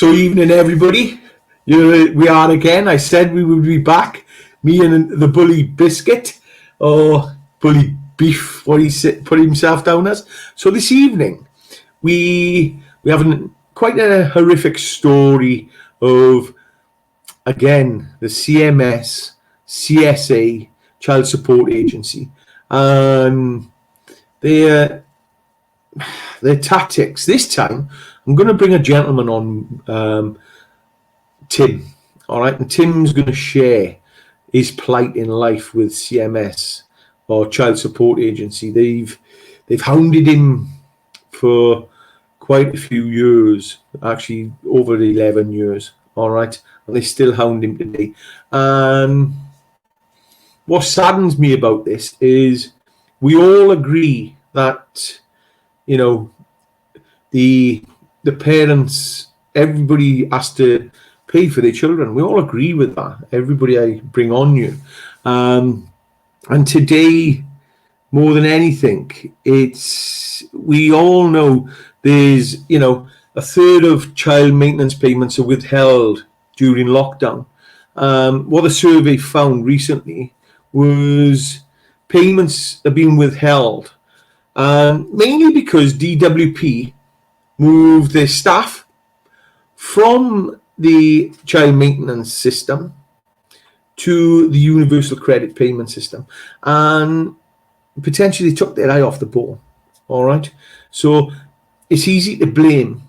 So evening, everybody. We are again. I said we would be back. Me and the bully biscuit, or bully beef, what he put himself down as. So this evening, we have quite a horrific story of, again, the CMS, CSA, Child Support Agency, and their tactics. This time, I'm going to bring a gentleman on, Tim. All right, and Tim's going to share his plight in life with CMS, or Child Support Agency. They've hounded him for quite a few years, actually over 11 years. All right, and they still hound him today. And what saddens me about this is we all agree that, you know, the parents, everybody has to pay for their children. We all agree with that. Everybody I bring on you. And today, more than anything, we all know there's, you know, a third of child maintenance payments are withheld during lockdown. What the survey found recently was payments are being withheld, mainly because DWP moved their staff from the child maintenance system to the universal credit payment system, and potentially took their eye off the ball. All right, so it's easy to blame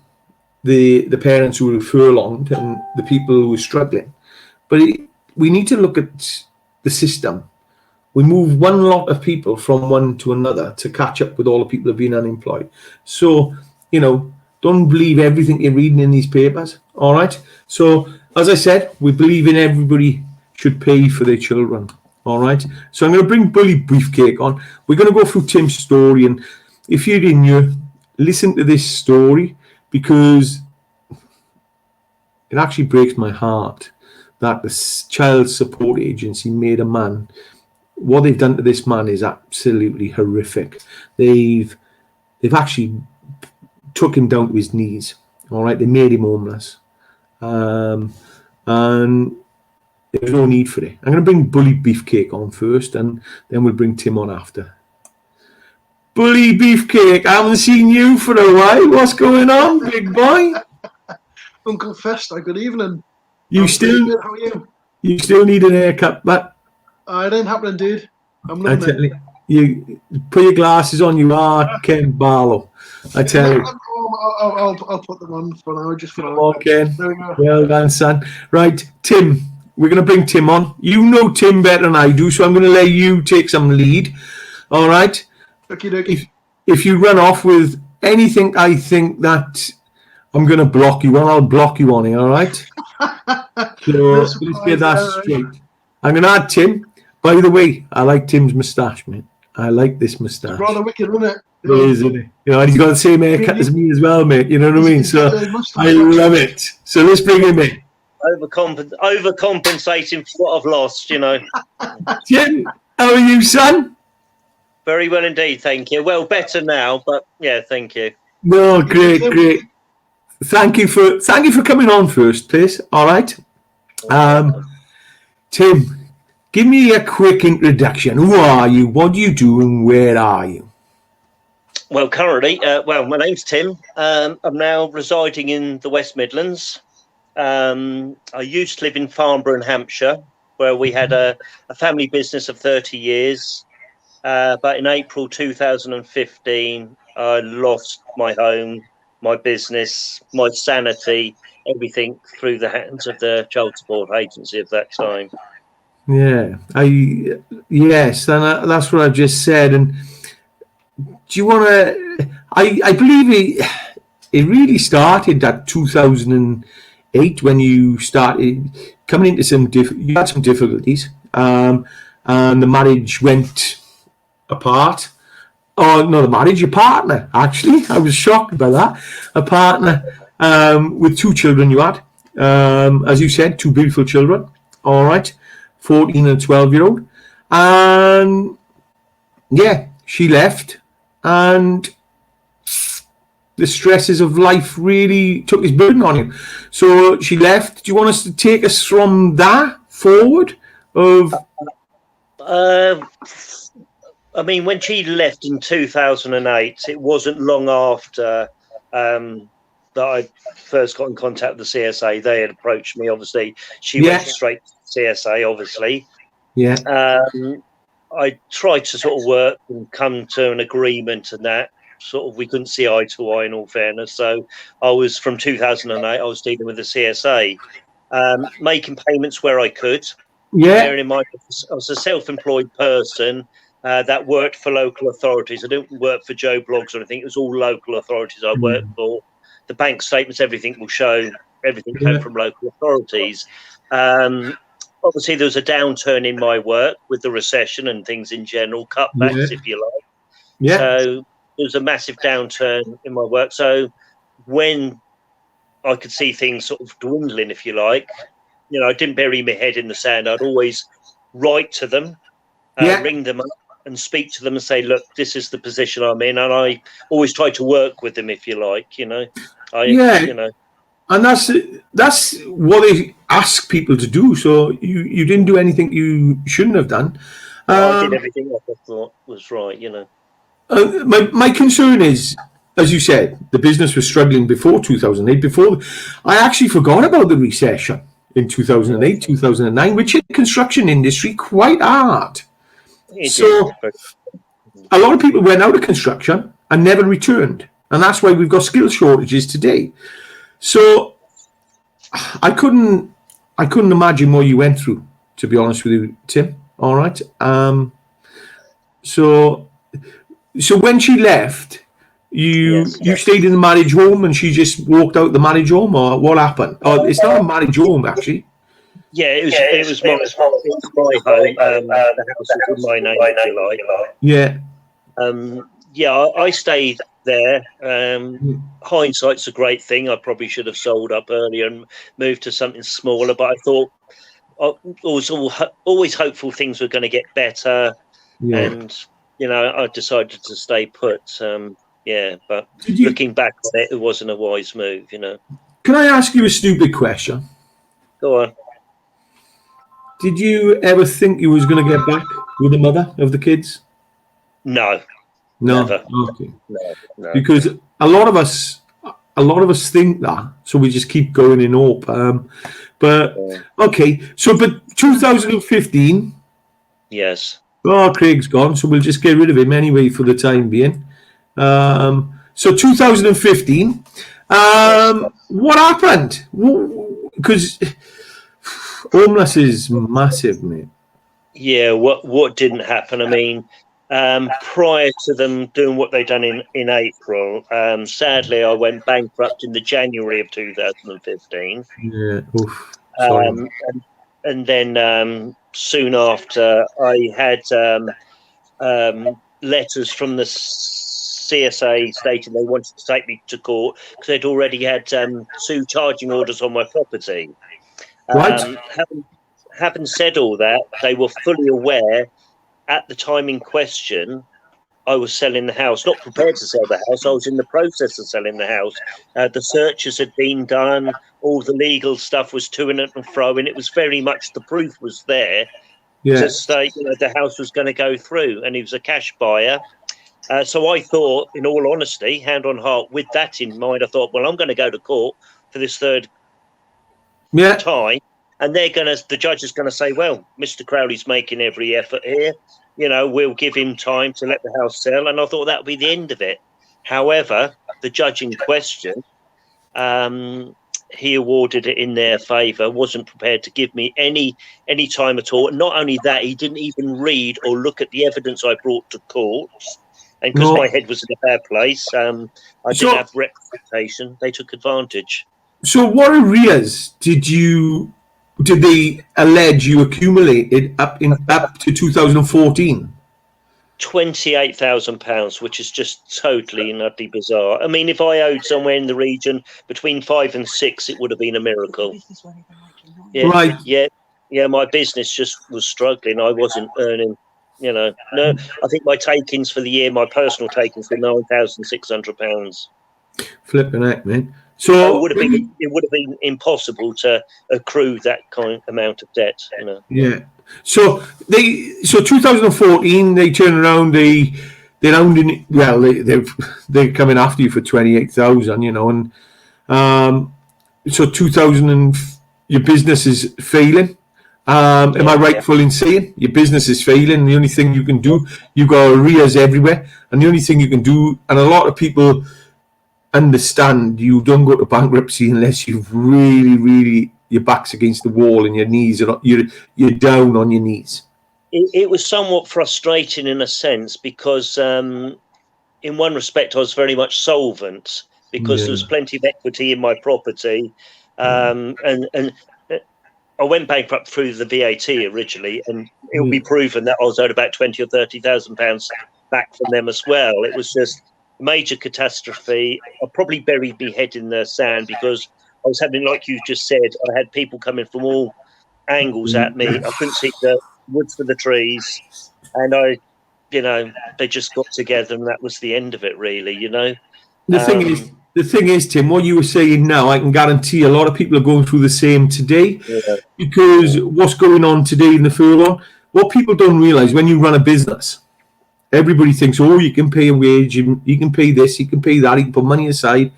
the parents who were furlonged and the people who were struggling, but we need to look at the system. We move one lot of people from one to another to catch up with all the people who have been unemployed. So, you know, don't believe everything you're reading in these papers. All right. So, as I said, we believe in everybody should pay for their children. All right. So I'm going to bring Bully Beefcake on. We're going to go through Tim's story, and if you're in here, listen to this story, because it actually breaks my heart that the Child Support Agency made a man. What they've done to this man is absolutely horrific. They've actually took him down to his knees. All right, they made him homeless, and there's no need for it. I'm going to bring Bully Beefcake on first, and then we'll bring Tim on after. Bully Beefcake, I haven't seen you for a while. What's going on, big boy? Uncle Festa, good evening. You still? Good. How are you? You still need an haircut, but it ain't happening, dude. I'm loving it. You put your glasses on. You are Ken Barlow. I tell you. I'll put them on for now. Just for now. Okay. There we go. Well done, son. Right, Tim. We're going to bring Tim on. You know Tim better than I do, so I'm going to let you take some lead. All right. Okie dokie. If you run off with anything, I think that I'm going to block you on. I'll block you on it. All right. So let's get that straight. I'm going to add Tim. By the way, I like Tim's moustache, mate. I like this moustache. It's rather wicked, isn't it? It is, isn't it? You know, and he's got the same haircut as me as well, mate. You know what I mean? So I love it. So let's bring him in. Overcompensating for what I've lost, you know. Tim, how are you, son? Very well indeed, thank you. Well, better now, but yeah, thank you. No, great. Thank you for coming on first, please. All right. Tim, give me a quick introduction. Who are you? What do you do? And where are you? Well, currently, my name's Tim. I'm now residing in the West Midlands. I used to live in Farnborough in Hampshire, where we had a family business of 30 years. But in April 2015, I lost my home, my business, my sanity, everything through the hands of the Child Support Agency at that time. Yeah, yes, and that's what I've just said. And do you want to? I believe it really started at 2008 when you started coming into you had some difficulties, and the marriage went apart. Oh no, the marriage, your partner. Actually, I was shocked by that. A partner with two children you had, as you said, two beautiful children. All right. 14 and 12-year-old, and yeah, she left, and the stresses of life really took its burden on you. So she left. Do you want us to take us from that forward? I mean, when she left in 2008, it wasn't long after that I first got in contact with the CSA. They had approached me, obviously. She went straight to CSA, obviously. Yeah. I tried to sort of work and come to an agreement, and that sort of we couldn't see eye to eye, in all fairness. So I was, from 2008, I was dealing with the CSA, making payments where I could. Yeah. Bearing in mind, I was a self-employed person that worked for local authorities. I didn't work for Joe Blogs or anything. It was all local authorities I worked for. The bank statements, everything will show everything came from local authorities. Obviously, there was a downturn in my work with the recession and things in general, cutbacks, if you like. Yeah. So there was a massive downturn in my work. So when I could see things sort of dwindling, if you like, you know, I didn't bury my head in the sand. I'd always write to them, ring them up and speak to them and say, look, this is the position I'm in. And I always try to work with them, if you like, you know. You know. And that's what they ask people to do. So you didn't do anything you shouldn't have done. I did everything I thought was right, you know. My concern is, as you said, the business was struggling before 2008. Before, I actually forgot about the recession in 2008, 2009, which hit the construction industry quite hard. So a lot of people went out of construction and never returned. And that's why we've got skill shortages today. So I couldn't imagine what you went through, to be honest with you, Tim. All right. So when she left, you stayed in the marriage home and she just walked out the marriage home, or what happened? Oh, it's not a marriage home, actually. Yeah, it was my home. The house was in my name, if you like. Yeah. I stayed there. Hindsight's a great thing. I probably should have sold up earlier and moved to something smaller, but I thought I was always hopeful things were going to get better. And, you know, I decided to stay put. But looking back on it, it wasn't a wise move, you know. Can I ask you a stupid question? Go on. Did you ever think you was going to get back with the mother of the kids? No. Never. Okay. No. Because a lot of us think that, so we just keep going in hope. Okay. So, but 2015. Yes. Oh, Craig's gone, so we'll just get rid of him anyway for the time being. So 2015. What happened? Because homeless is massive, mate. Yeah. What didn't happen? I mean, prior to them doing what they done in April, sadly, I went bankrupt in the January of 2015. Yeah. Oof. Sorry. And then soon after, I had letters from the CSA stating they wanted to take me to court because they'd already had 2 charging orders on my property. Right. Having said all that, they were fully aware at the time in question I was selling the house, not prepared to sell the house. I was in the process of selling the house. The searches had been done. All the legal stuff was to and fro, and it was very much the proof was there to say, you know, the house was going to go through, and he was a cash buyer. So I thought, in all honesty, hand on heart, with that in mind, I thought, well, I'm going to go to court for this third time, and the judge is going to say, well, Mr. Crowley's making every effort here. You know, we'll give him time to let the house sell. And I thought that would be the end of it. However, the judge in question, he awarded it in their favour, wasn't prepared to give me any time at all. And not only that, he didn't even read or look at the evidence I brought to court. And because my head was in a bad place, I didn't have representation. They took advantage. So what arrears did they allege you accumulated up to 2014? £28,000, which is just totally and utterly bizarre. I mean, if I owed somewhere in the region between 5 and 6, it would have been a miracle. Yeah, right. Yeah. My business just was struggling. I wasn't earning. You know, no. I think my takings for the year, my personal takings, were £9,600. Flipping heck, man. So So it would have been impossible to accrue that kind amount of debt, you know. yeah. So 2014 they turn around, they're rounding, well, they're coming after you for 28,000, you know, and so 2000 and your business is failing. Am I rightful in saying your business is failing? The only thing you can do, you've got arrears everywhere, and the only thing you can do, and a lot of people understand, you don't go to bankruptcy unless you've really your back's against the wall and your knees are you're down on your knees. It was somewhat frustrating in a sense because in one respect I was very much solvent because there was plenty of equity in my property, and I went bankrupt through the VAT originally, and it'll be proven that I was owed about £20,000 or £30,000 back from them as well. It was just a major catastrophe. I probably buried my head in the sand because I was having, like you just said, I had people coming from all angles at me. I couldn't see the woods for the trees, and they just got together, and that was the end of it, really. You know. The thing is, Tim, what you were saying now, I can guarantee a lot of people are going through the same today, because what's going on today in the furlong, what people don't realise, when you run a business, everybody thinks, oh, you can pay a wage, you can pay this, you can pay that, you can put money aside,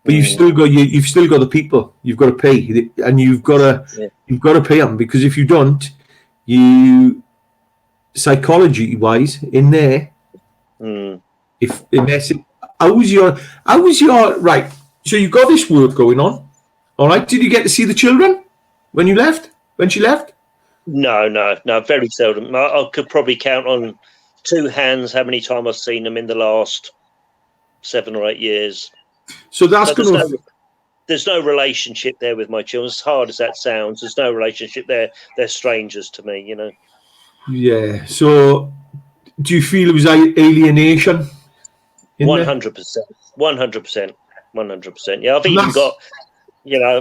but you've still got the people you've got to pay, and you've got to pay them, because if you don't, you psychology wise in there, if unless it, how was your right? So you got this work going on, all right? Did you get to see the children when she left? No, very seldom. I could probably count on two hands how many times I've seen them in the last 7 or 8 years. So that's there's no relationship there with my children. As hard as that sounds, there's no relationship there. They're strangers to me, you know. Yeah. So do you feel it was alienation? 100%. 100%. Yeah, I've even got,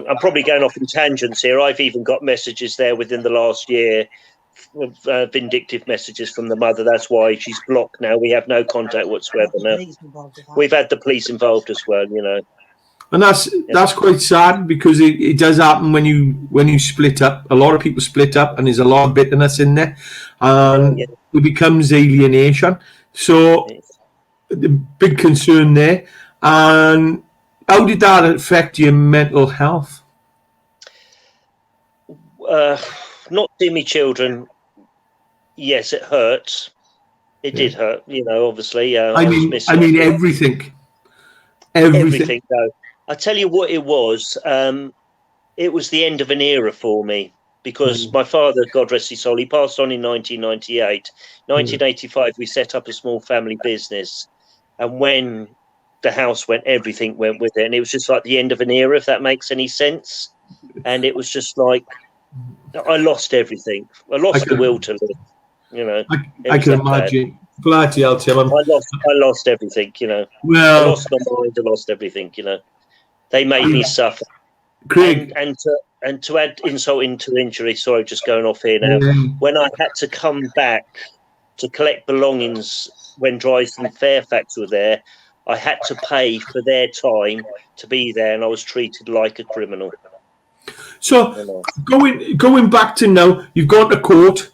I'm probably going off in tangents here. I've even got messages there within the last year, vindictive messages from the mother. That's why she's blocked now. We have no contact whatsoever now. We've had the police involved as well, you know. And that's quite sad, because it does happen when you split up. A lot of people split up, and there's a lot of bitterness in there, and it becomes alienation. So the big concern there. And how did that affect your mental health? Not seeing me children, yes, it hurts. It did hurt, you know. Obviously, I mean everything. No, I tell you what, it was the end of an era for me, because my father, God rest his soul, he passed on in 1998. 1985, we set up a small family business, and when the house went, everything went with it, and it was just like the end of an era, if that makes any sense. And it was just like I lost everything. I lost the will to live. You know, I can imagine. Bloody hell, Tim. I lost everything. You know, well, I lost my mind. I lost everything. You know, they made me suffer. Craig. And to add insult into injury. Sorry, just going off here now. When I had to come back to collect belongings when Dryden and Fairfax were there, I had to pay for their time to be there, and I was treated like a criminal. So going back to now, you've gone to court.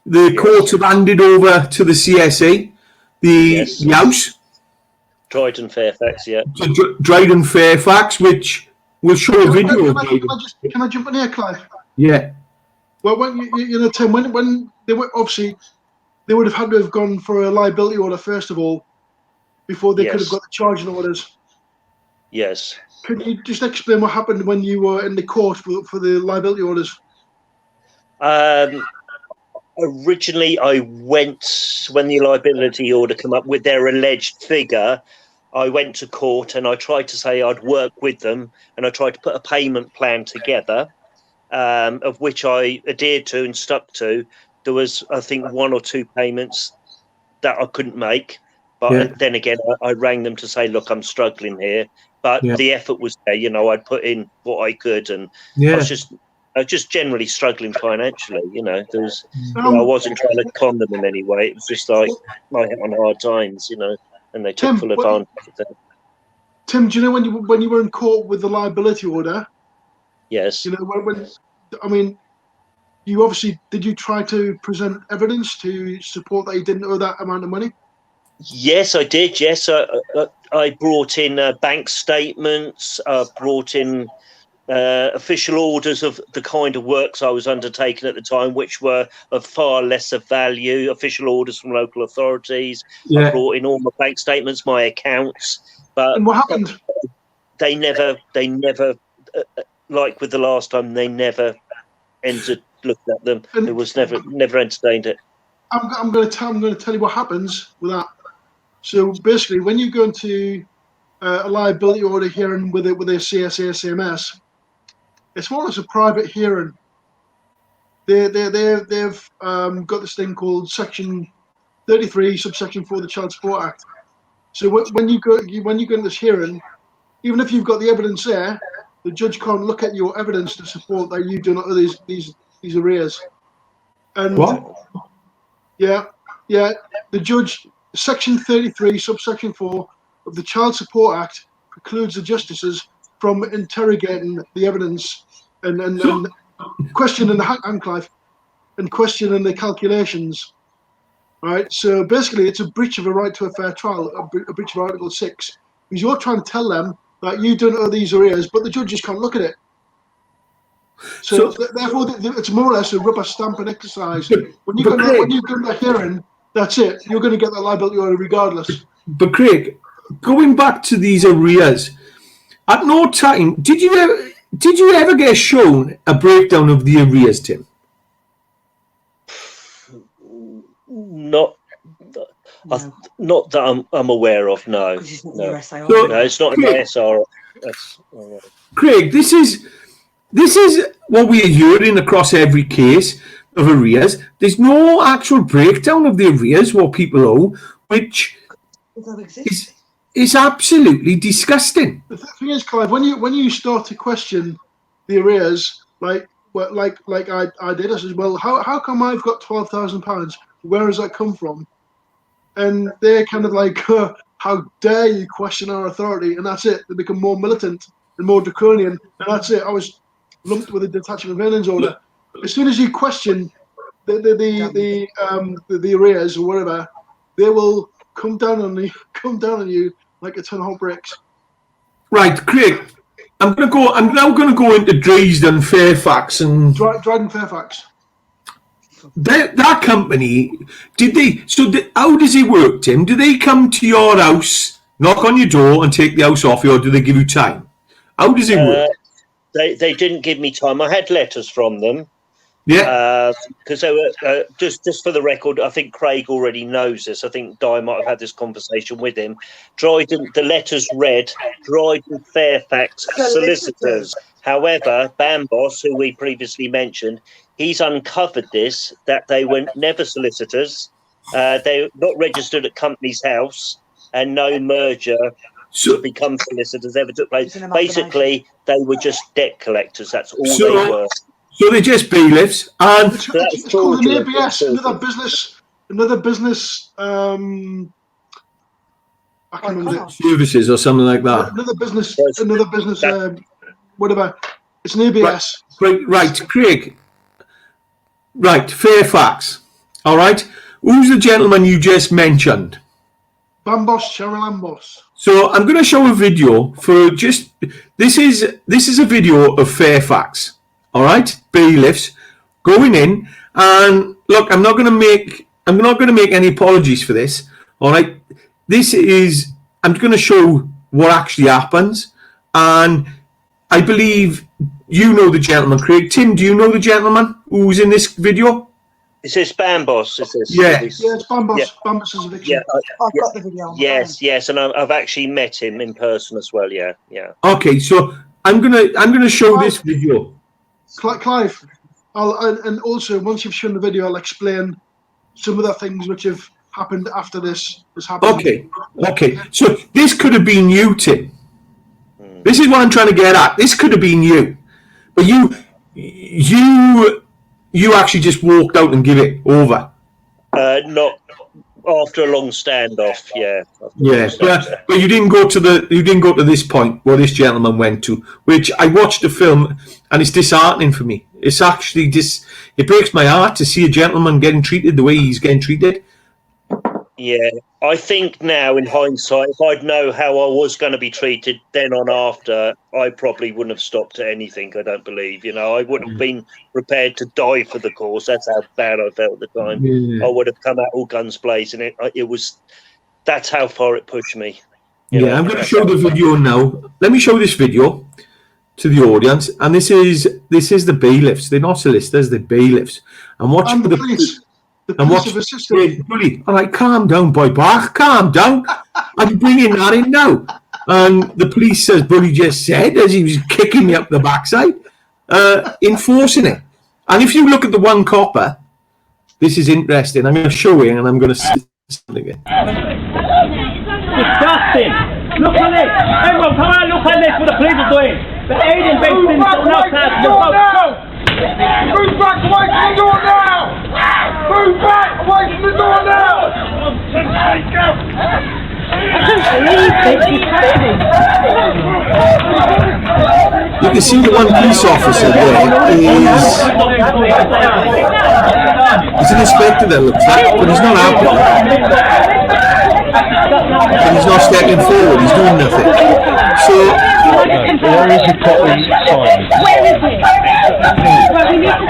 The courts have handed over to the CSA the house. Dryden Fairfax, yeah. So Dryden Fairfax, which will show a video. Can I jump in here, Clive? Yeah. Well, when Tim, when they were obviously, they would have had to have gone for a liability order first of all, before they could have got the charging orders. Yes. Could you just explain what happened when you were in the court for the liability orders? Originally, I went, when the liability order came up with their alleged figure, I went to court and I tried to say I'd work with them, and I tried to put a payment plan together, of which I adhered to and stuck to. There was, I think, 1 or 2 payments that I couldn't make. But then again, I rang them to say, look, I'm struggling here. But the effort was there, you know, I'd put in what I could, and I was just generally struggling financially, you know. There was, I wasn't trying to con them in any way. It was just like I hit on hard times, you know, and they took full advantage of that. Tim, do you know when you were in court with the liability order? Yes. You know when I mean, you obviously did you try to present evidence to support that you didn't owe that amount of money? Yes, I did. Yes, I brought in bank statements. Brought in official orders of the kind of works I was undertaking at the time, which were of far lesser value. Official orders from local authorities. Yeah. I brought in all my bank statements, my accounts, but And what happened? They never, like with the last time, they never entered looking at them. And it was never entertained it. I'm going to tell you what happens with that. So basically, when you go into a liability order hearing with a CSA CMS, it's more or less a private hearing. They've got this thing called Section 33, subsection 4 of the Child Support Act. So when you go into this hearing, even if you've got the evidence there, the judge can't look at your evidence to support that you do not owe these arrears. And What? Yeah, the judge, Section 33, subsection 4 of the Child Support Act precludes the justices from interrogating the evidence and questioning the calculations. Right. So basically, it's a breach of a right to a fair trial, a breach of Article 6, because you're trying to tell them that you don't owe these arrears, but the judges can't look at it. So therefore, it's more or less a rubber stamping exercise. When you go to the hearing, that's it. You're going to get the liability order regardless. But Craig, going back to these arrears, at no time did you ever get shown a breakdown of the arrears, Tim? Not that I'm aware of. No, no, it's not an SR. Craig, this is what we are hearing across every case of arrears. There's no actual breakdown of the arrears, what people owe, which is absolutely disgusting. The thing is, Clive, when you start to question the arrears, like I did, I said, well, how come I've got £12,000? Where does that come from? And they're kind of like, how dare you question our authority? And that's it. They become more militant and more draconian, and that's it. I was lumped with a detachment of earnings order. As soon as you question the arrears or whatever, they will come down on you like a ton of hot bricks. Right, Craig. I'm now going to go into Dresden, Fairfax, and Dryden Fairfax. That company, how does it work, Tim? Do they come to your house, knock on your door, and take the house off you, or do they give you time? How does it work? They didn't give me time. I had letters from them. Yeah. Because they were just for the record. I think Craig already knows this. I think Di might have had this conversation with him. The letters read Dryden Fairfax solicitors. However, Bambos, who we previously mentioned, he's uncovered this, that they were never solicitors. They were not registered at Company's House, and no merger to become solicitors ever took place. Basically, they were just debt collectors. That's all they were. So they're just bailiffs. And it's called an ABS, another business. I can't remember it. Services or something like that. Another business. Whatever. It's an ABS. Right, Craig. Right, Fairfax. All right. Who's the gentleman you just mentioned? Bambos, Cheryl Ambos. So I'm going to show a video for just. This is a video of Fairfax. All right, bailiffs going in, and look, I'm not going to make any apologies for this. All right, I'm going to show what actually happens, and I believe you know the gentleman, Craig. Tim, do you know the gentleman who's in this video? Is this Bambos? Yeah. It's Bambos. Yeah. Bambos' Eviction. Yeah, I've got the video. Yes, and I've actually met him in person as well. Yeah. Okay, so I'm gonna show this video. Clive, and also once you've shown the video, I'll explain some of the things which have happened after this has happened. Okay. So this could have been you, Tim. This is what I'm trying to get at. This could have been you, but you actually just walked out and give it over. after a long standoff, yeah. But you didn't go to this point where this gentleman went to, which I watched the film and it's disheartening for me. It's actually it breaks my heart to see a gentleman getting treated the way he's getting treated. Yeah, I think now in hindsight, if I'd know how I was going to be treated then on after, I probably wouldn't have stopped at anything. I don't believe, I would have been prepared to die for the cause. That's how bad I felt at the time. Yeah. I would have come out all guns blazing. That's how far it pushed me. I'm going to show the video now. Let me show this video to the audience, and this is the bailiffs. They're not solicitors, they're bailiffs. And watch the police. The police of a system. Bully, all right, calm down, boy, Bach, calm down. I'm bringing that in now. And the police says, Bully just said, as he was kicking me up the backside, enforcing it. And if you look at the one copper, this is interesting. I'm going to show you, and I'm going to see something again. Disgusting! Look at this! Everyone, come on, look at this, what the police are doing! The alien based in someone else has Move back away from the door now! Move back away from the door now! You can see the one police officer there is an inspector that looks like, but he's not out there. And he's not stepping forward, he's doing nothing. So, where is the copy signed? Where is it? Charlie, that's it!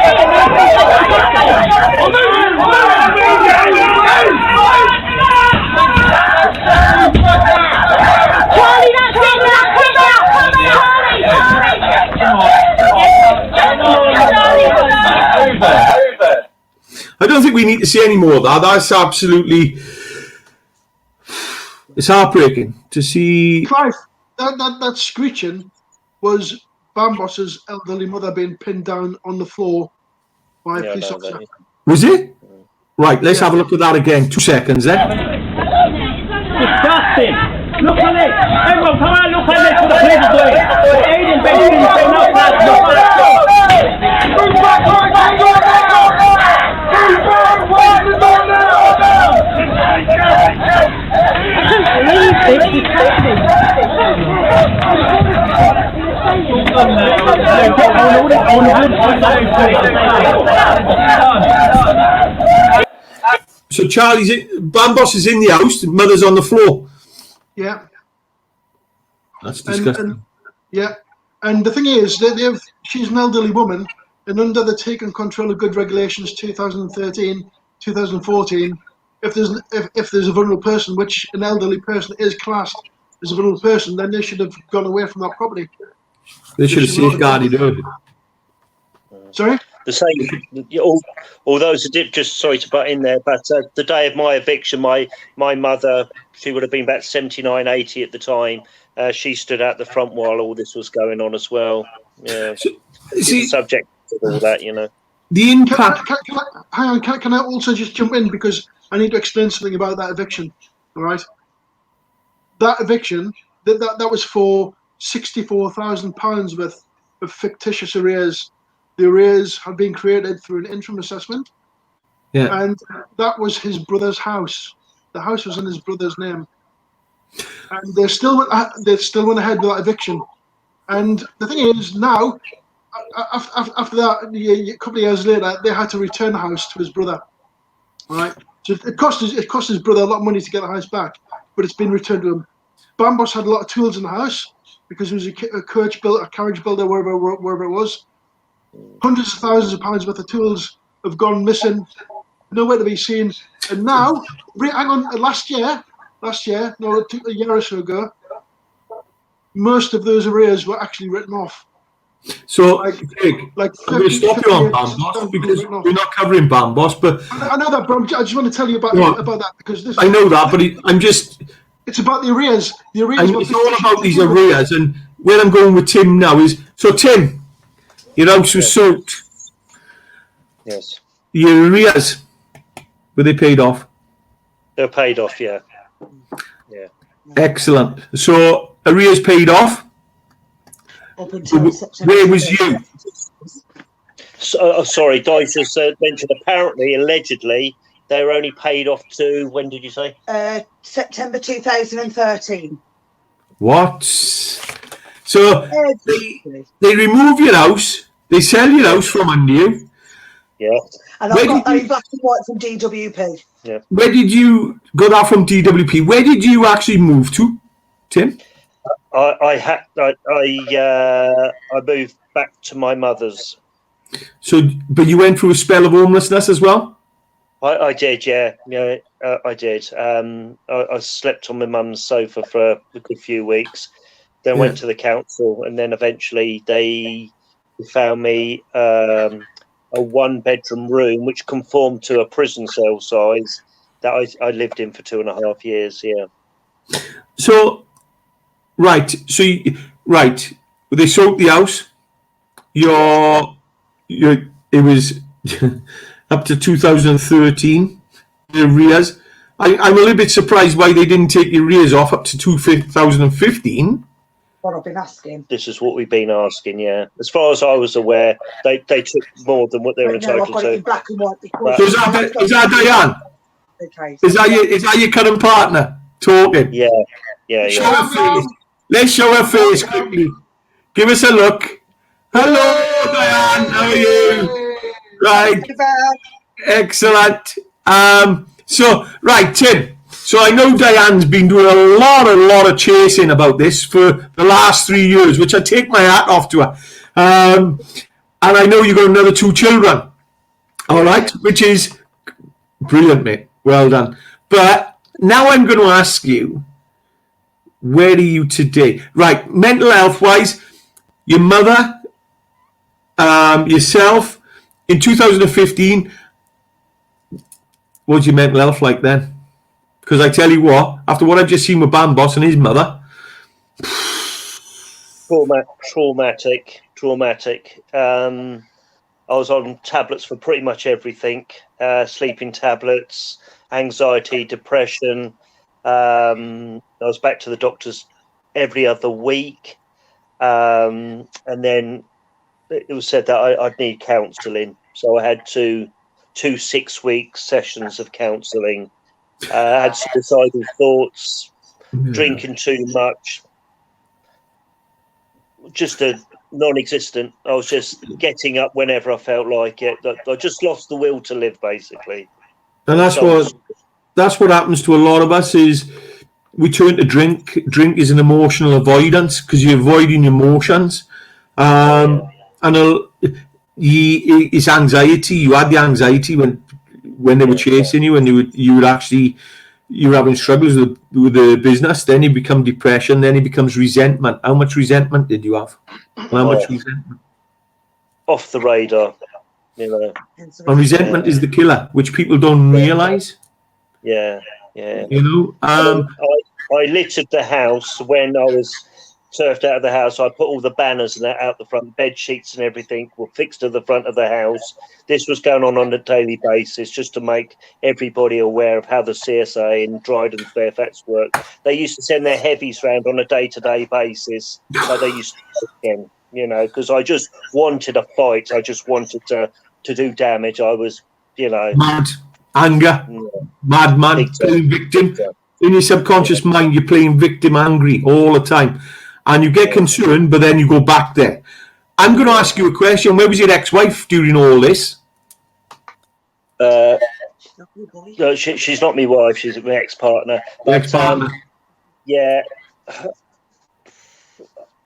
I don't think we need to see any more of that. That's absolutely... It's heartbreaking to see... Clive, that screeching was Bambos's elderly mother being pinned down on the floor by a police officer. Was it? Right, let's have a look at that again. 2 seconds, Disgusting! Look at this! Everyone, come on, look at this, what the police are doing! The alien based in someone else has Move back away from the door now! Move back away from the door So Bambos is in the house, the mother's on the floor. Yeah. That's disgusting. And the thing is, she's an elderly woman, and under the Take and Control of Good Regulations 2013, 2014, if there's a vulnerable person, which an elderly person is classed as a vulnerable person, then they should have gone away from that property. They should have safeguarded her. Sorry? The same, all those who did, just sorry to butt in there, but the day of my eviction, my mother, she would have been about 79, 80 at the time. She stood out the front while all this was going on as well. Yeah, she's subject to all that, The impact. Can I also just jump in, because I need to explain something about that eviction. All right. That eviction, that was for £64,000 worth of fictitious arrears. The arrears had been created through an interim assessment. Yeah. And that was his brother's house. The house was in his brother's name. And they still went ahead with that eviction. And the thing is, now, after that, a couple of years later, they had to return the house to his brother. All right. So it cost his brother a lot of money to get the house back, but it's been returned to him. Bambos had a lot of tools in the house because he was a carriage builder, wherever it was. Hundreds of thousands of pounds worth of tools have gone missing, nowhere to be seen. And now, last year, no, a year or so ago, most of those arrears were actually written off. So, Craig, I'm going to stop you on Bambos because we're not covering Bambos, but I know that, but I just want to tell you about that, because I know that, but it's about the arrears. The arrears. It's all about these arrears, and where I'm going with Tim now is, so Tim, your house was soaked. Yes. Your arrears, were they paid off? They're paid off, yeah. Yeah. Excellent. So arrears paid off. Where was you? Sorry, Dice just mentioned apparently, allegedly, they were only paid off to, when did you say? September 2013. What? So they remove your house, they sell your house from under you. Yeah. And I've got that in black and white from DWP. Yeah. Where did you got that from DWP? Where did you actually move to, Tim? I moved back to my mother's. So, but you went through a spell of homelessness as well? I did, yeah. Yeah, I did. I slept on my mum's sofa for a good few weeks, then went to the council, and then eventually they found me a 1-bedroom room which conformed to a prison cell size that I lived in for 2.5 years. Yeah. So, right. So, right. They sold the house. It was up to 2013. The arrears. I'm a little bit surprised why they didn't take the arrears off up to 2015. What I've been asking. This is what we've been asking, yeah. As far as I was aware, they took more than what they were entitled I've got it in to. black and white. So is that Diane? Okay. Is that your current partner talking? Yeah. Show her face. Let's show her face quickly. Give us a look. Hello, Diane. How are you? Right. Excellent. So, right, Tim. So I know Diane's been doing a lot of chasing about this for the last 3 years, which I take my hat off to her. And I know you've got another 2 children. All right, which is brilliant, mate. Well done. But now I'm going to ask you, where are you today? Right, mental health-wise, your mother, yourself, in 2015, what was your mental health like then? Because I tell you what, after what I've just seen with Bamboss and his mother... Traumatic. I was on tablets for pretty much everything. Sleeping tablets, anxiety, depression. I was back to the doctors every other week. And then it was said that I'd need counselling. So I had two 6-week sessions of counselling. I had suicidal thoughts, drinking too much, just a non-existent. I was just getting up whenever I felt like it. I just lost the will to live, basically. And that's what happens to a lot of us is we turn to drink. Drink is an emotional avoidance because you're avoiding emotions. And it's anxiety. You had the anxiety when they were chasing you, and you were having struggles with the business. Then you become depression. Then it becomes resentment. How much resentment did you have? How much resentment? Off the radar, you know. And resentment is the killer, which people don't realise. Yeah. You know. I littered the house when I was turfed out of the house. I put all the banners and that out the front, bed sheets and everything were fixed to the front of the house. This was going on a daily basis just to make everybody aware of how the CSA in Dryden Fairfax work. They used to send their heavies round on a day-to-day basis. So they used to again, you know, because I just wanted a fight. I just wanted to do damage. I was, you know, mad, anger, madman, playing victim. In your subconscious mind, you're playing victim, angry all the time. And you get concerned, but then you go back there. I'm going to ask you a question. Where was your ex-wife during all this? No, she's not my wife. She's my ex-partner. Yeah,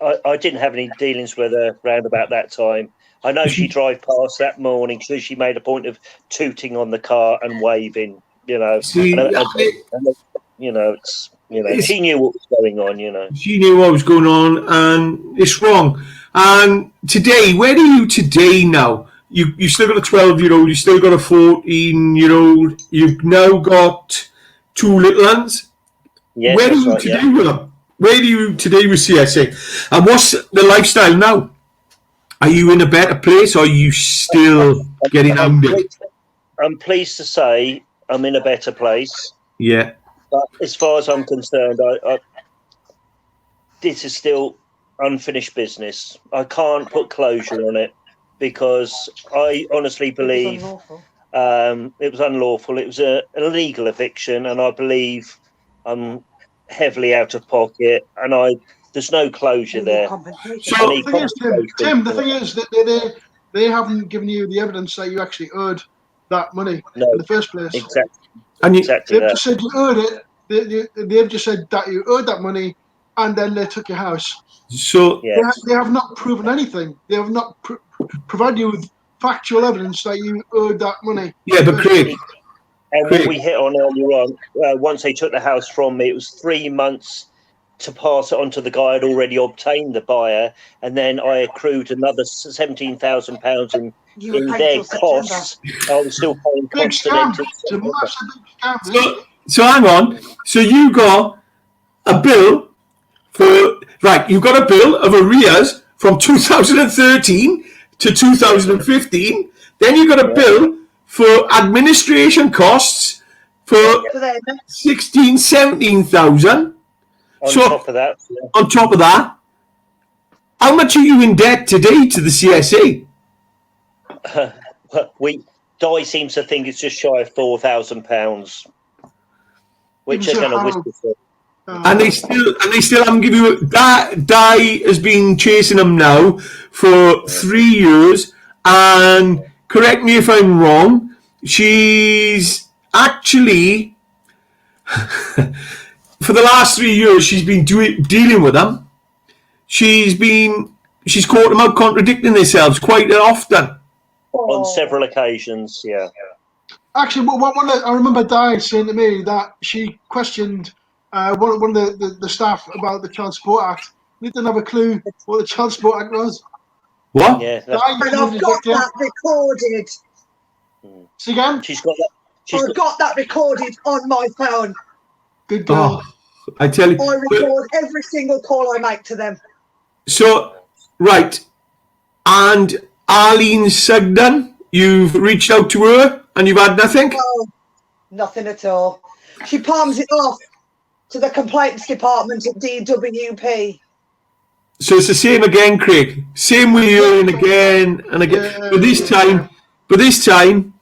I didn't have any dealings with her round about that time. I know she drove past that morning, so she made a point of tooting on the car and waving. You know, she knew what was going on. You know, she knew what was going on, and it's wrong. And today, where are you today now? You still got a 12-year-old, you still got a 14-year-old, you've now got 2 little ones. Yes, where are you today with them? Where are you today with CSA? And what's the lifestyle now? Are you in a better place, or are you still getting angry? I'm pleased to say I'm in a better place. Yeah. But as far as I'm concerned, this is still unfinished business. I can't put closure on it because I honestly believe It was unlawful. It was a illegal eviction, and I believe I'm heavily out of pocket, and there's no closure there. So the thing is, Tim, the thing is that they haven't given you the evidence that you actually owed that money in the first place. Exactly. And Exactly. They've just said you owed it. They've just said that you owed that money, and then they took your house. So They have not proven anything. They have not provided you with factual evidence that you owed that money. yeah, but Craig, And what we hit on earlier on, once they took the house from me, it was 3 months to pass it on to the guy I'd already obtained the buyer, and then I accrued another £17,000 in their costs. I was still paying Big scam. constant. It's a massive big scam. so hang on. So you got a bill for you got a bill of arrears from 2013 to 2015. Then you got a bill for administration costs for 17,000. On top of that, on top of that, how much are you in debt today to the CSA? Di seems to think it's just shy of £4,000, which they're going to whisper for. And they still haven't given you Di has been chasing them now for 3 years, and correct me if I'm wrong, she's actually for the last 3 years she's been dealing with them. She's caught them out contradicting themselves quite often. On several occasions, yeah. Actually, I remember Di saying to me that she questioned one of the staff about the Child Support Act. They didn't have a clue what the Child Support Act was. What? Yeah, And I've got that recorded. See again? She's got that. I've got that recorded on my phone. Good girl. Oh, I tell you. I record every single call I make to them. So, right. And Arlene Sugden, you've reached out to her and you've had nothing? No, nothing at all. She palms it off to the complaints department at DWP. So it's the same again, Craig. Same with you and again and again. Yeah. But this time,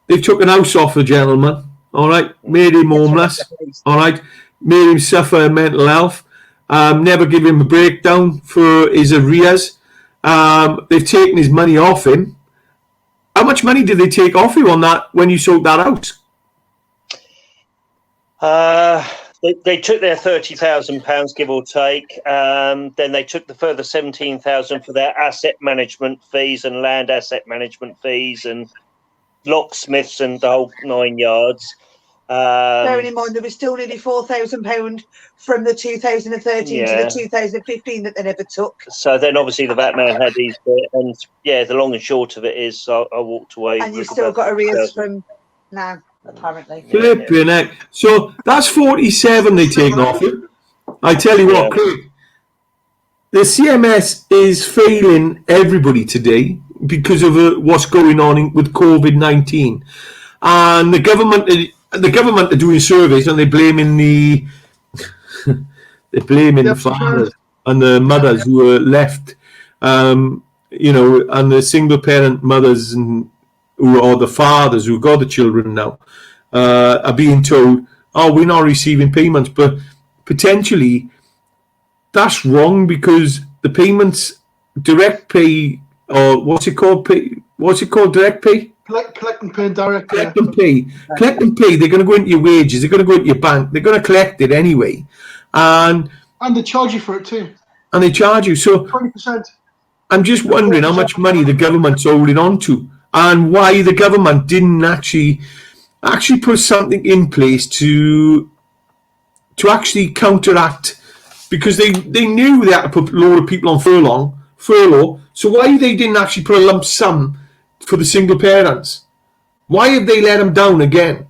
they've took an house off the gentleman. All right, made him homeless. All right, made him suffer mental health. Never give him a breakdown for his arrears. They've taken his money off him. How much money did they take off you on that when you sold that house? They took their £30,000, give or take. Then they took the further £17,000 for their asset management fees and land asset management fees and locksmiths and the whole 9 yards. Bearing in mind there was still nearly £4,000 from the 2013 to the 2015 that they never took. So then obviously the VAT man had his bit, and the long and short of it is I walked away. And you've still got arrears from now, apparently. Flipping heck. So that's 47 they taken off you. I tell you what, Craig, the CMS is failing everybody today because of what's going on with COVID-19, and the government are doing surveys and they're blaming the fathers and the mothers who are left, and the single parent mothers or the fathers who got the children now are being told, oh, we're not receiving payments, but potentially that's wrong because the payments, direct pay, or what's it called? Direct pay? Collect and pay direct. Collect and pay. Collect and pay. They're going to go into your wages. They're going to go into your bank. They're going to collect it anyway, and they charge you for it too. And they charge you. So 20%. I'm just wondering how much money the government's holding on to, and why the government didn't actually put something in place to actually counteract, because they knew they had to put a load of people on furlough. So why they didn't actually put a lump sum for the single parents? Why have they let them down again?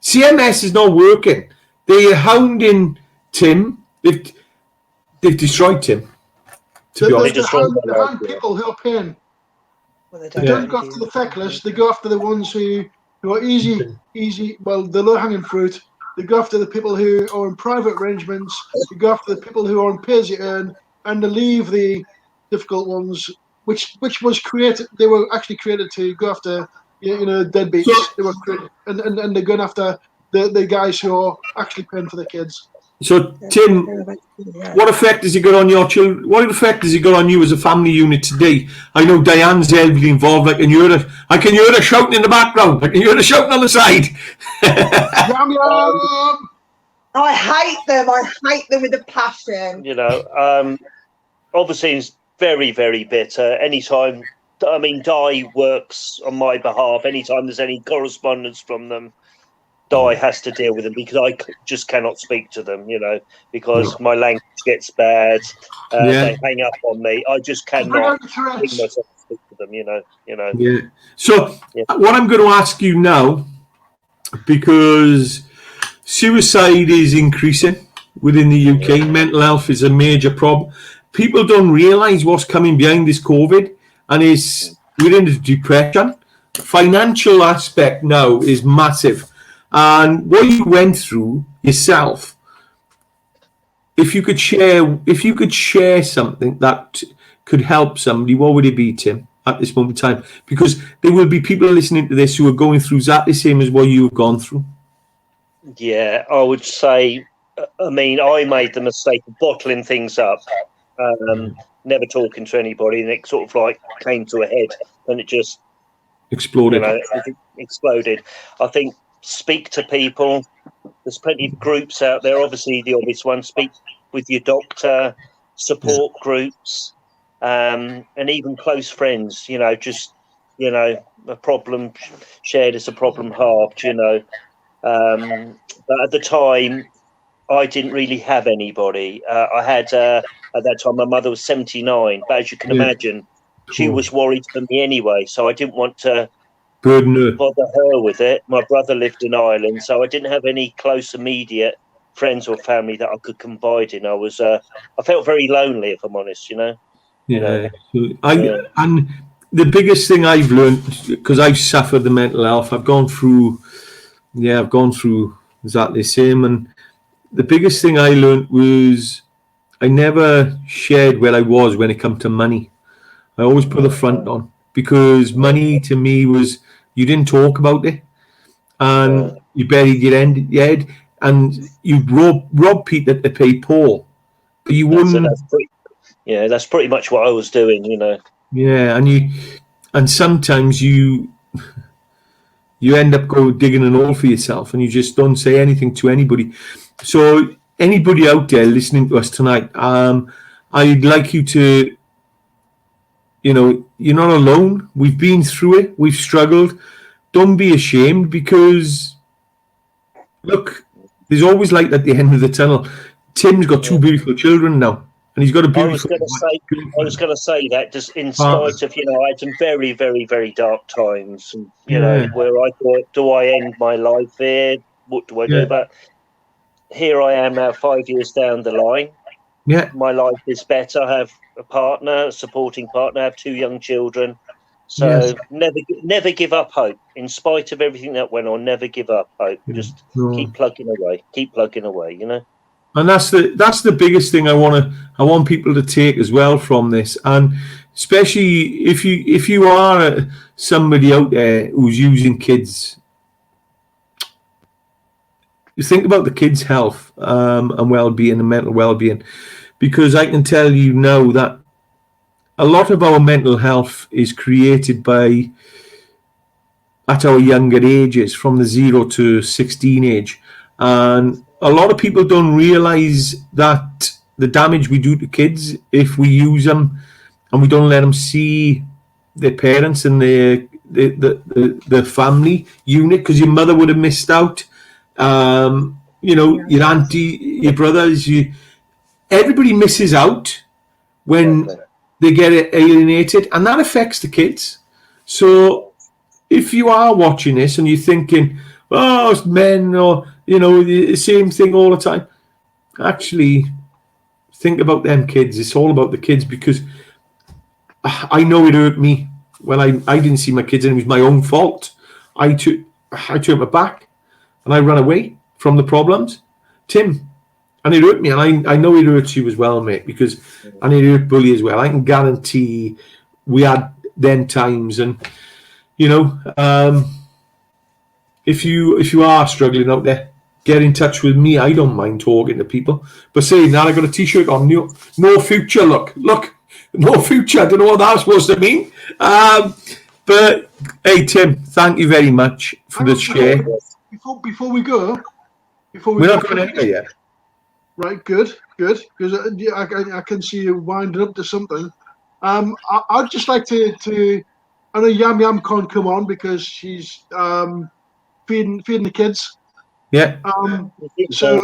CMS is not working. They are hounding Tim. They've destroyed Tim. They hound people who are paying. Well, they don't go after the feckless. They go after the ones who are easy. Well, the low-hanging fruit. They go after the people who are in private arrangements. They go after the people who are on pay-as-you-earn, and they leave the difficult ones, which was created. They were actually created to go after deadbeats. So- They were and they're going after the guys who are actually paying for the kids. So, Tim, what effect has it got on your children? What effect has it got on you as a family unit today? I know Diane's heavily involved. I can hear her shouting in the background. I can hear her shouting on the side. Yum yum. I hate them. I hate them with a passion. Obviously it's very, very bitter. Anytime, Di works on my behalf. Anytime there's any correspondence from them, Di has to deal with them because I just cannot speak to them, because my language gets bad. They hang up on me. I just cannot bring myself to speak to them, Yeah. So what I'm going to ask you now, because suicide is increasing within the UK, mental health is a major problem. People don't realise what's coming behind this COVID, and we're into depression. Financial aspect now is massive. And what you went through yourself, if you could share something that could help somebody, what would it be, Tim, at this moment in time? Because there will be people listening to this who are going through exactly the same as what you've gone through. Yeah, I would say, I made the mistake of bottling things up, never talking to anybody, and it sort of like came to a head, and it just exploded. It exploded. I think speak to people. There's plenty of groups out there. Obviously, the obvious one: speak with your doctor, support groups, and even close friends. A problem shared is a problem halved. But at the time, I didn't really have anybody. I had at that time my mother was 79, but as you can imagine, she was worried for me anyway. So I didn't want to bother her with it. My brother lived in Ireland, so I didn't have any close immediate friends or family that I could confide in. I felt very lonely, if I'm honest. And the biggest thing I've learned, because I've suffered the mental health, I've gone through exactly the same. And the biggest thing I learned was I never shared where I was when it come to money. I always put the front on, because money to me was, you didn't talk about it, and you buried your head, and you rob Peter to pay Paul, but you wouldn't. That's pretty much what I was doing, Yeah, and sometimes you end up digging an hole for yourself, and you just don't say anything to anybody. So anybody out there listening to us tonight, I'd like you to, you're not alone. We've been through it. We've struggled. Don't be ashamed, because look, there's always light at the end of the tunnel. Tim's got two beautiful children now, and he's got a beautiful. I was going to say that, just in spite of, I had some very, very, very dark times, and, where I thought, do I end my life here? What do I do? But here I am now, 5 years down the line. Yeah, my life is better. I have a partner, a supporting partner. I have two young children. So never give up hope. In spite of everything that went on, never give up hope. Just keep plugging away. Keep plugging away. And that's the biggest thing I want people to take as well from this. And especially if you are somebody out there who's using kids, you think about the kids' health and well-being and mental well-being, because I can tell you now that a lot of our mental health is created at our younger ages, from the 0 to 16 age. And a lot of people don't realise that the damage we do to kids if we use them and we don't let them see their parents and the family unit, because your mother would have missed out. Your auntie, your brothers, everybody misses out when they get alienated, and that affects the kids. So if you are watching this and you're thinking, oh, it's men, or the same thing all the time, actually think about them kids. It's all about the kids, because I know it hurt me when I didn't see my kids, and it was my own fault. I turned my back and I ran away from the problems, Tim. And it hurt me, and I know it hurts you as well, mate, and it hurt Bully as well. I can guarantee we had them times, and you know, if you are struggling out there, get in touch with me. I don't mind talking to people. But saying that, I got a T-shirt on. No future. Look, no future. I don't know what that's supposed to mean. But hey, Tim, thank you very much for the share. Before we go, we're not going anywhere yet. Right, good, because I can see you winding up to something. I'd just like to. I know Yam Yam can't come on because she's feeding the kids. Yeah. So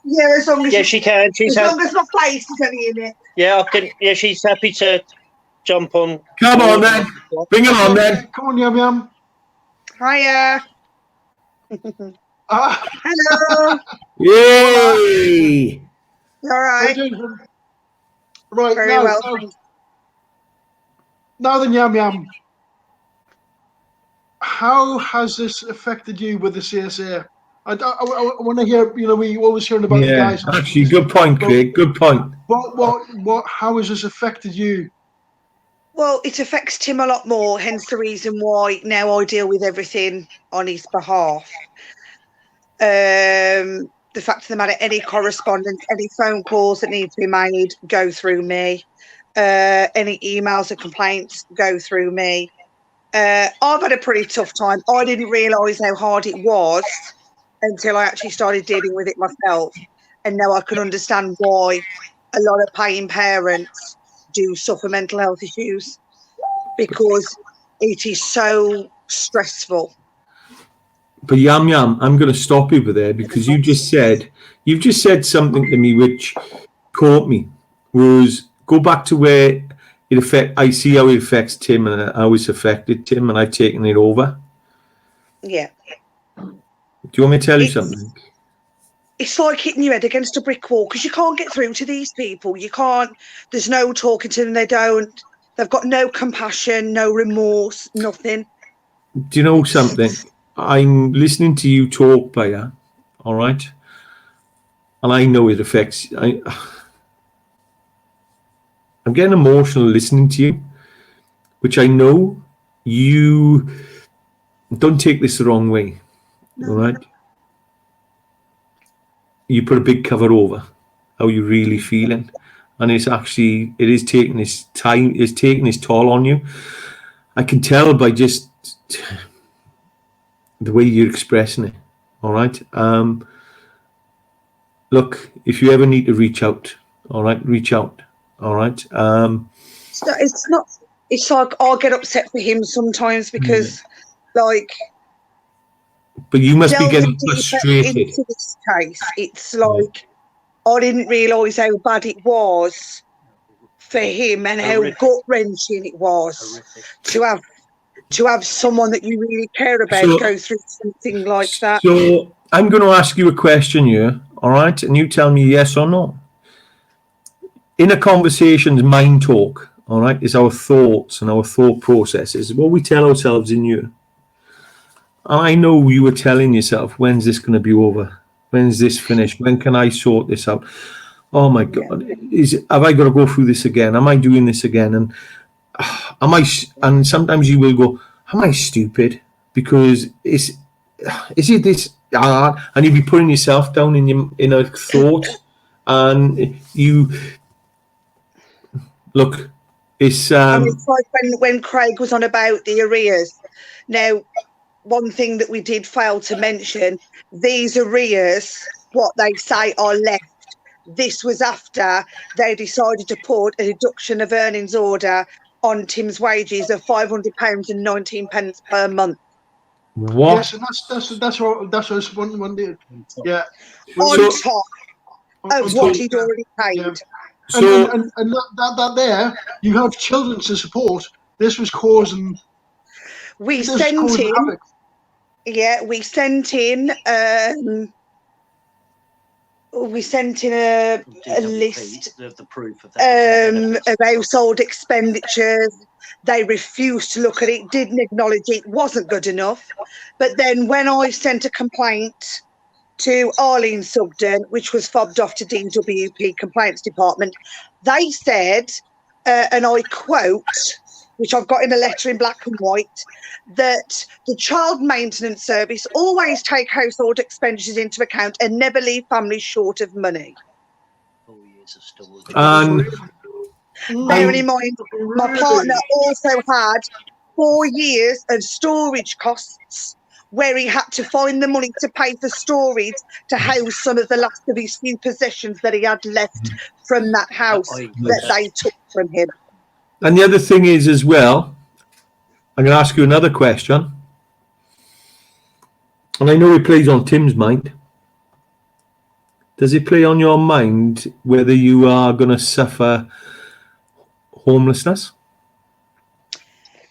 yeah, as long as she can. As long as my place is only in it. Yeah, I can. Yeah, she's happy to jump on. Come on then, bring it on then. Come on, Yam Yam. Hiya. Hello. Yay! All right. Right. Very well. Now then, Yam Yam. How has this affected you with the CSA? I want to hear. You know, we always hearing about the guys. Actually, good point, Craig. Good point. What? How has this affected you? Well, it affects Tim a lot more. Hence the reason why now I deal with everything on his behalf. The fact of the matter, any correspondence, any phone calls that need to be made go through me. Any emails or complaints go through me. I've had a pretty tough time. I didn't realise how hard it was until I actually started dealing with it myself. And now I can understand why a lot of paying parents do suffer mental health issues, because it is so stressful. But Yam Yam, I'm going to stop you there because you've just said something to me which caught me. Was go back to where I see how it affects Tim and how it's affected Tim, and I've taken it over. Yeah. Do you want me to tell you something? It's like hitting your head against a brick wall because you can't get through to these people. You can't. There's no talking to them. They've got no compassion, no remorse, nothing. Do you know something? I'm listening to you talk, Baya, all right? And I know it affects... I'm getting emotional listening to you, which I know you... Don't take this the wrong way, all right? You put a big cover over how you're really feeling. And it is taking its time, it's taking its toll on you. I can tell by just... the way you're expressing it, all right? Look, if you ever need to reach out, all right, reach out, all right? It's not. It's like I'll get upset for him sometimes because, like. But you must be getting frustrated. Into this case, it's like I didn't realise how bad it was for him and how gut-wrenching it was to have someone that you really care about go through something like that. So I'm going to ask you a question here, all right? And you tell me yes or no. In a conversation's mind talk, all right, is our thoughts and our thought processes, what we tell ourselves in here. And I know you were telling yourself, when's this going to be over? When's this finished? When can I sort this out? Oh, my God. Have I got to go through this again? Am I doing this again? And and sometimes you will go, am I stupid? Because is it this hard? And you'll be putting yourself down in a thought, and you look. It's like when Craig was on about the arrears. Now, one thing that we did fail to mention: these arrears, what they say are left. This was after they decided to put a deduction of earnings order on Tim's wages of £500 and 19 pence per month. What? Yes, and that's what one did. Yeah. On top of what he'd already paid. Yeah. So, and that there, you have children to support. This was causing. We sent in a list of the proof of that. Of household expenditures. They refused to look at it, didn't acknowledge it, wasn't good enough. But then when I sent a complaint to Arlene Sugden, which was fobbed off to DWP Complaints Department, they said, and I quote, which I've got in a letter in black and white, that the child maintenance service always take household expenditures into account and never leave families short of money. 4 years of storage. And Bearing in mind, my partner also had 4 years of storage costs where he had to find the money to pay for storage to house some of the last of his few possessions that he had left from that house that they took from him. And the other thing is as well, I'm going to ask you another question. And I know it plays on Tim's mind. Does it play on your mind whether you are going to suffer homelessness?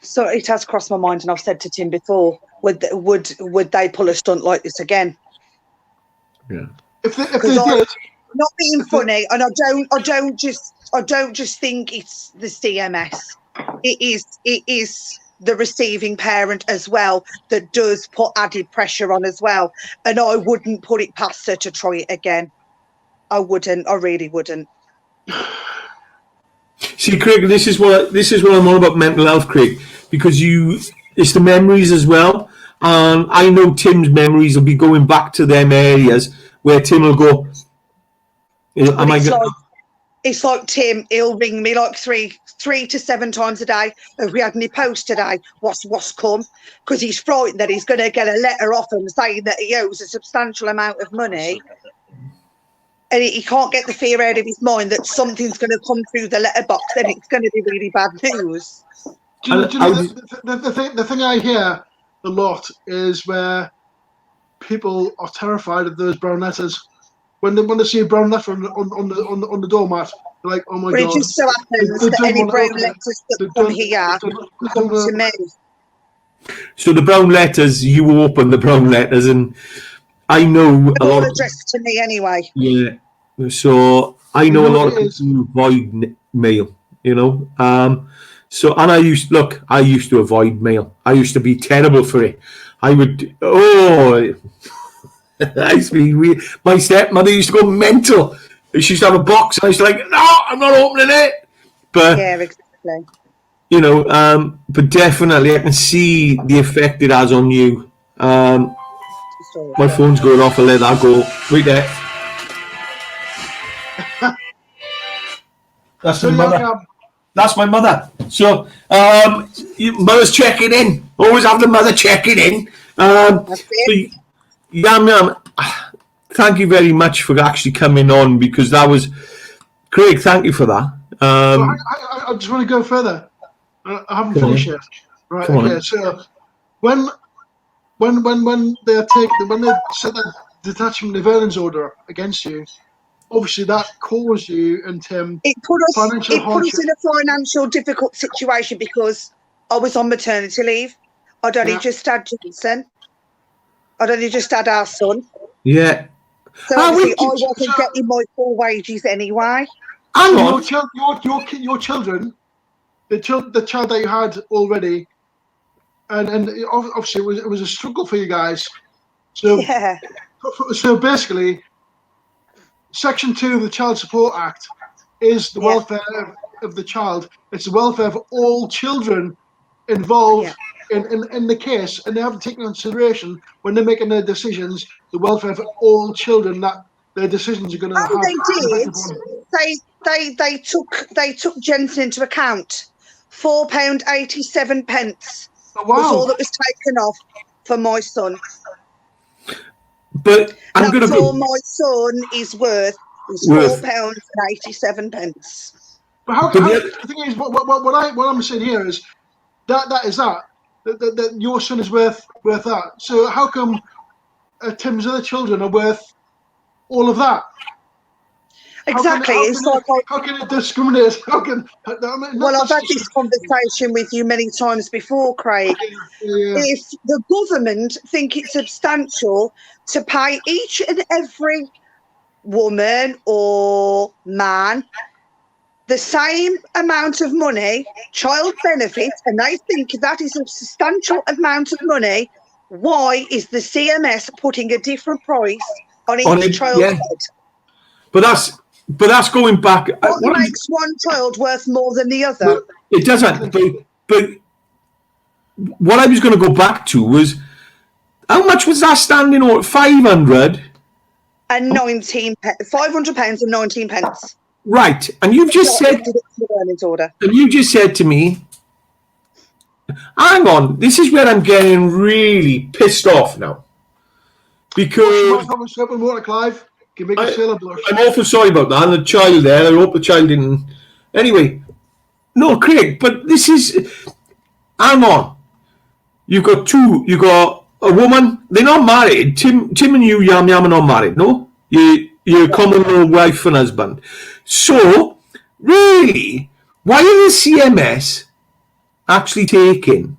So it has crossed my mind, and I've said to Tim before, would they pull a stunt like this again? Yeah. If they did, not being funny, and I don't just think it's the CMS. It is the receiving parent as well that does put added pressure on as well. And I wouldn't put it past her to try it again. I wouldn't. I really wouldn't. See, Craig, this is what I'm on about mental health, Craig, because it's the memories as well. And I know Tim's memories will be going back to them areas where Tim will go, it's like Tim, he'll ring me like three to 7 times a day. Have we had any post today? What's come? Because he's frightened that he's going to get a letter off him saying that he owes a substantial amount of money. And he can't get the fear out of his mind that something's going to come through the letterbox and it's going to be really bad news. Do you know the thing I hear a lot is where people are terrified of those brown letters. When they see a brown letter on the doormat, they're like, "Oh my God!" It just so happens that any brown letters that come here come to me. So the brown letters, you open the brown letters, and I know They're all addressed to me anyway. Yeah, so I know a lot of people who avoid mail. So, and I used to avoid mail. I used to be terrible for it. I would, I used to be weird. My stepmother used to go mental. She used to have a box, and I was like, no, I'm not opening it. But yeah, exactly. But definitely, I can see the effect it has on you. My phone's going off. I'll let that go. Right there. That's my mother. That's my mother. So, mother's checking in. Always have the mother checking in. Thank you very much for actually coming on, because that was Craig. Thank you for that. I just want to go further. I haven't finished yet. Right. Okay. So when they set that detachment of earnings order against you, obviously that caused you and Tim it put us in a financial difficult situation because I was on maternity leave. I'd only just had Johnson. I'd only just had our son. Yeah. So obviously I wasn't getting my full wages anyway. And your children, the child that you had already, and obviously it was a struggle for you guys. So yeah. So basically, Section 2 of the Child Support Act is the welfare of the child. It's the welfare of all children involved in the case, and they have to take into consideration when they're making their decisions the welfare of all children that their decisions are going to have. They took Jensen into account. £4.87 was all that was taken off for my son. But I'm going to all my son is worth is £4.87. But the thing is, what I'm saying here is that your son is worth that. So how come Tim's other children are worth all of that? Exactly. How can it discriminate? I've had this conversation with you many times before, Craig. Yeah. If the government think it's substantial to pay each and every woman or man the same amount of money, child benefit, and they think that is a substantial amount of money, why is the CMS putting a different price on each child's head? But that's going back. What makes one child worth more than the other? It doesn't. But what I was going to go back to was, how much was that standing order? 500 and 19 £500 and 19 pence. Right, and you've just said, order. and you just said to me, hang on, this is where I'm getting really pissed off now, because Clive. Can make a sailor blush. I'm awful sorry about that, and the child there. I hope the child didn't. Anyway, no, Craig, but this is. Hang on, you got two. You got a woman. They're not married. Tim and you, Yam Yam, are not married. No, you're common law wife and husband. So, really, why are the CMS actually taking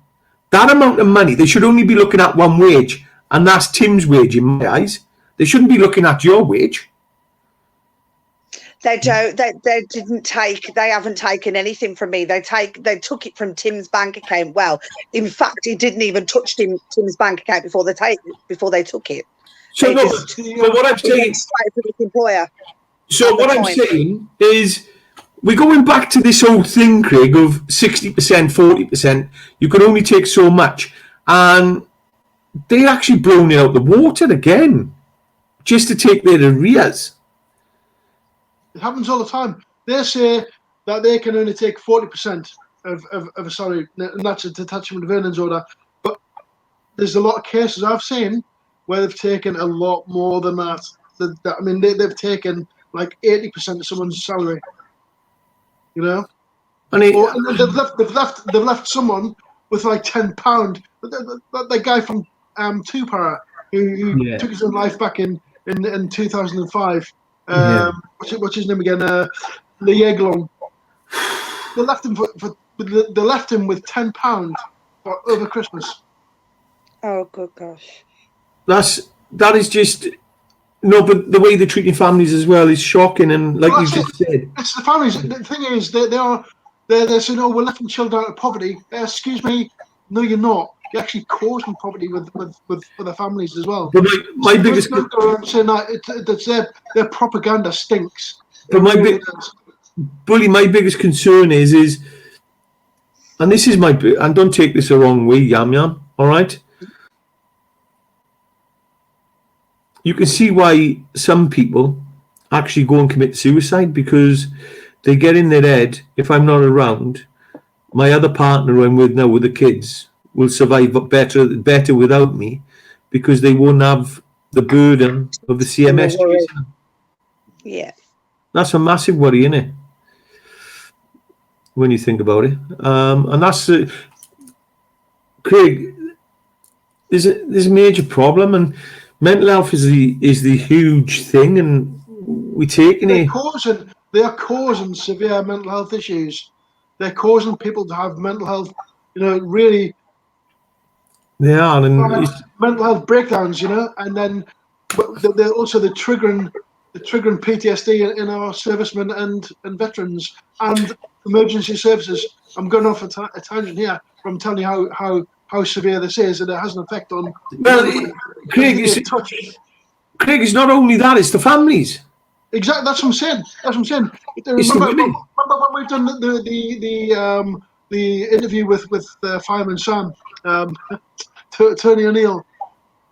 that amount of money? They should only be looking at one wage, and that's Tim's wage in my eyes. They shouldn't be looking at your wage. They don't. They didn't take. They haven't taken anything from me. They took it from Tim's bank account. Well, in fact, he didn't even touch Tim's bank account before they took it. So no, but what I'm saying, employer. So what I'm saying is, we're going back to this old thing, Craig, of 60%, 40%. You can only take so much, and they're actually blowing it out the water again, just to take their arrears. It happens all the time. They say that they can only take 40% of a salary, and that's a detachment of earnings order. But there's a lot of cases I've seen where they've taken a lot more than that. I mean, they've taken like 80% of someone's salary. You know, and they've left someone with like £10. That guy from Tupara who took his own life back in 2005. What's his name again? Leeglon. They left him they left him with £10 over Christmas. Oh, good gosh. That is just. No, but the way they're treating families as well is shocking, and like you just said, it's the families. The thing is, they're saying, "Oh, we're lifting children out of poverty." Excuse me, no, you're not. You're actually causing poverty with the families as well. But my biggest saying that their propaganda stinks. But my biggest concern is, and this is and don't take this the wrong way, Yam Yam. All right. You can see why some people actually go and commit suicide, because they get in their head, if I'm not around, my other partner who I'm with now with the kids will survive better without me, because they won't have the burden of the CMS. Yeah. That's a massive worry, isn't it? When you think about it. And that's, Craig, there's a major problem, and mental health is the huge thing, and we're taking it. They are causing severe mental health issues. They're causing people to have mental health, really. They are, and mental health breakdowns, and then they're also triggering PTSD in our servicemen and veterans and emergency services. I'm going off a tangent here, but I'm telling you how severe this is, and it has an effect on. Well, Craig, it's not only that; it's the families. Exactly, that's what I'm saying. Remember when we've done the interview with Fireman Sam, Tony O'Neill,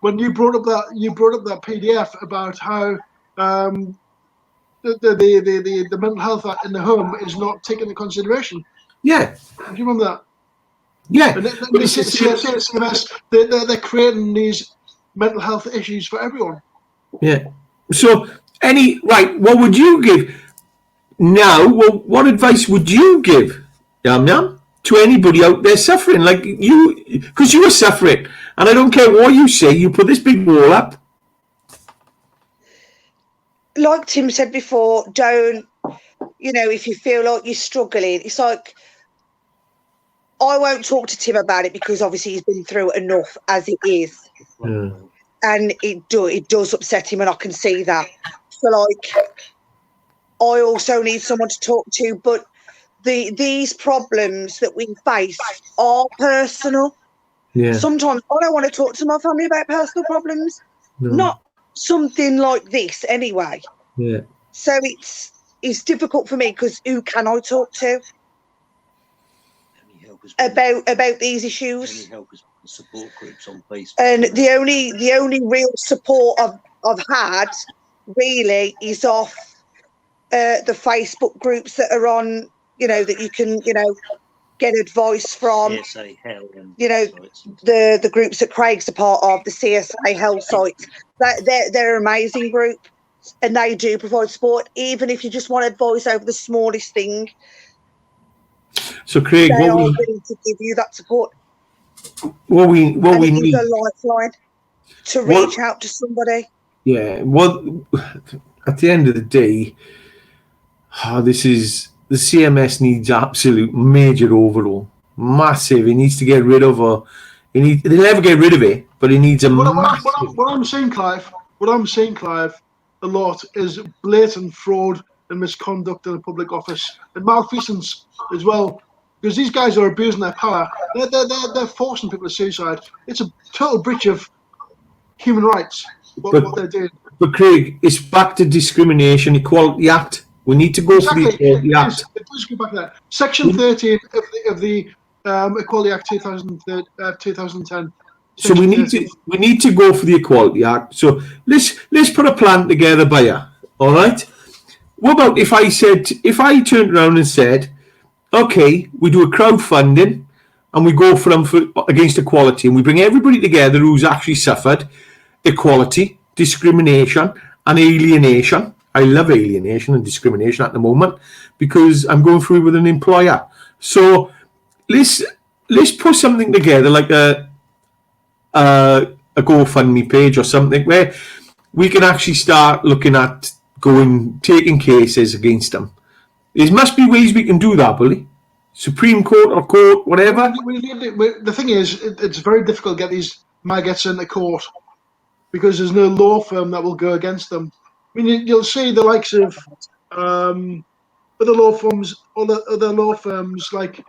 when you brought up that PDF about how the mental health in the home is not taken into consideration. Yeah, do you remember that? Yeah, and they're creating these mental health issues for everyone. Yeah. So, what would you give now? Well, what advice would you give, Yam Yam, to anybody out there suffering like you? Because you were suffering, and I don't care what you say. You put this big wall up. Like Tim said before, don't. If you feel like you're struggling, it's like, I won't talk to Tim about it, because obviously he's been through enough as it is. Mm. And it does upset him, and I can see that. So, I also need someone to talk to, but these problems that we face are personal. Yeah. Sometimes I don't want to talk to my family about personal problems. No. Not something like this anyway. Yeah. So it's difficult for me, because who can I talk to? about these issues. Any help us support groups on Facebook. And the only real support I've had really is off the Facebook groups that are on, that you can, get advice from. CSA Hell and sites. the groups that Craig's a part of, the CSA Hell sites. They're an amazing group, and they do provide support, even if you just want advice over the smallest thing. So Craig, They are willing to give you that support. What we It need is a lifeline to reach out to somebody. Yeah. Well, at the end of the day, the CMS needs absolute major overhaul, massive. He needs to get rid of her. They'll never get rid of it, but he needs a massive. What I'm saying, Clive, a lot is blatant fraud and misconduct in the public office and malfeasance as well, because these guys are abusing their power. They're forcing people to suicide. It's a total breach of human rights. What they're doing. But Craig, it's back to Discrimination Equality Act. We need to go for the Equality Act. It does go back to that. Section 13 of the Equality Act 2010. So we need to go for the Equality Act. So let's put a plan together, Bayer. All right. What about if I turned around and said, okay, we do a crowdfunding and we go against equality, and we bring everybody together who's actually suffered equality, discrimination, and alienation. I love alienation and discrimination at the moment because I'm going through with an employer. So let's put something together like a GoFundMe page or something where we can actually start looking at taking cases against them. There must be ways we can do that, Billy. Supreme Court or court, whatever. The thing is, it's very difficult to get these maggots into court because there's no law firm that will go against them. I mean, you'll see the likes of other law firms like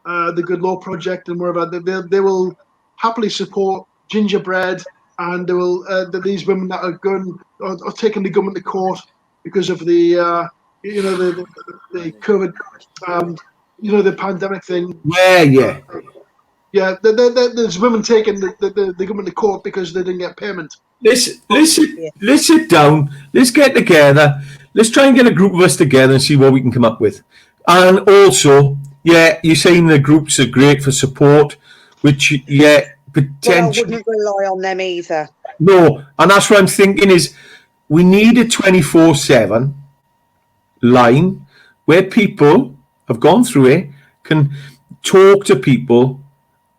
the Good Law Project and wherever. They will happily support gingerbread, and they will these women that are taking the government to court because of the COVID, the pandemic thing. Yeah, there's women taking the government to court because they didn't get payment. Let's sit down. Let's get together. Let's try and get a group of us together and see what we can come up with. And also, you're saying the groups are great for support, which, potentially. Well, I wouldn't rely on them either. No, and that's what I'm thinking is we need a 24/7 line where people have gone through it, can talk to people,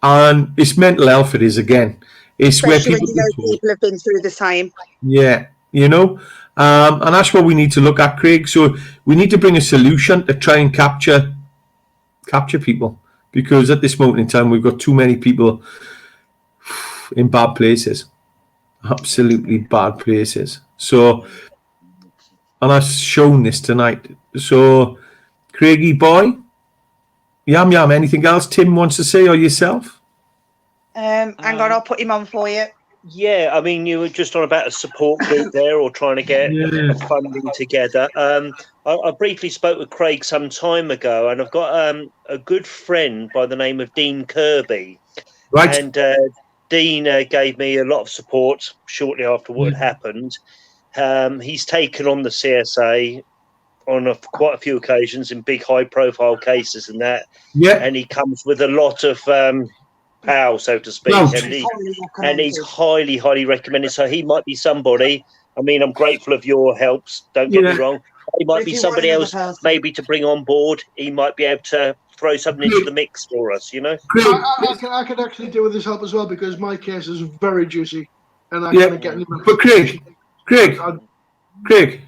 and it's mental health it is again. It's especially where people have been through the same. Yeah, and that's what we need to look at, Craig. So we need to bring a solution to try and capture people, because at this moment in time we've got too many people in bad places, absolutely bad places. So, and I've shown this tonight. So, Craigie boy, yum, anything else Tim wants to say or yourself? Hang on, I'll put him on for you. Yeah, I mean, you were just on about a support group there, or trying to get funding together. I briefly spoke with Craig some time ago, and I've got a good friend by the name of Dean Kirby. Right. And Dean gave me a lot of support shortly after what had happened. He's taken on the CSA on quite a few occasions in big high-profile cases and that. Yeah. And he comes with a lot of power, so to speak. No. And he's highly, highly recommended. So he might be somebody. I mean, I'm grateful of your helps. Don't get me wrong. He might be somebody else, maybe to bring on board. He might be able to throw something into the mix for us, I could actually do with his help as well, because my case is very juicy, and I can't get any. But Craig,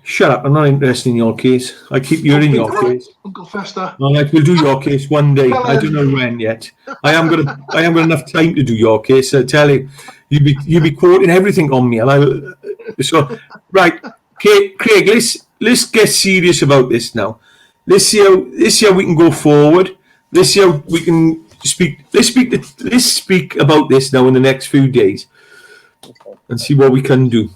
shut up! I'm not interested in your case. I keep hearing your case. Uncle Fester. All right, we'll do your case one day. I don't know when yet. I haven't got enough time to do your case. I tell you, you'll be quoting everything on me, and right, Craig. Let's get serious about this now. Let's see how we can go forward. Let's see how we can speak. Let's speak about this now in the next few days, and see what we can do.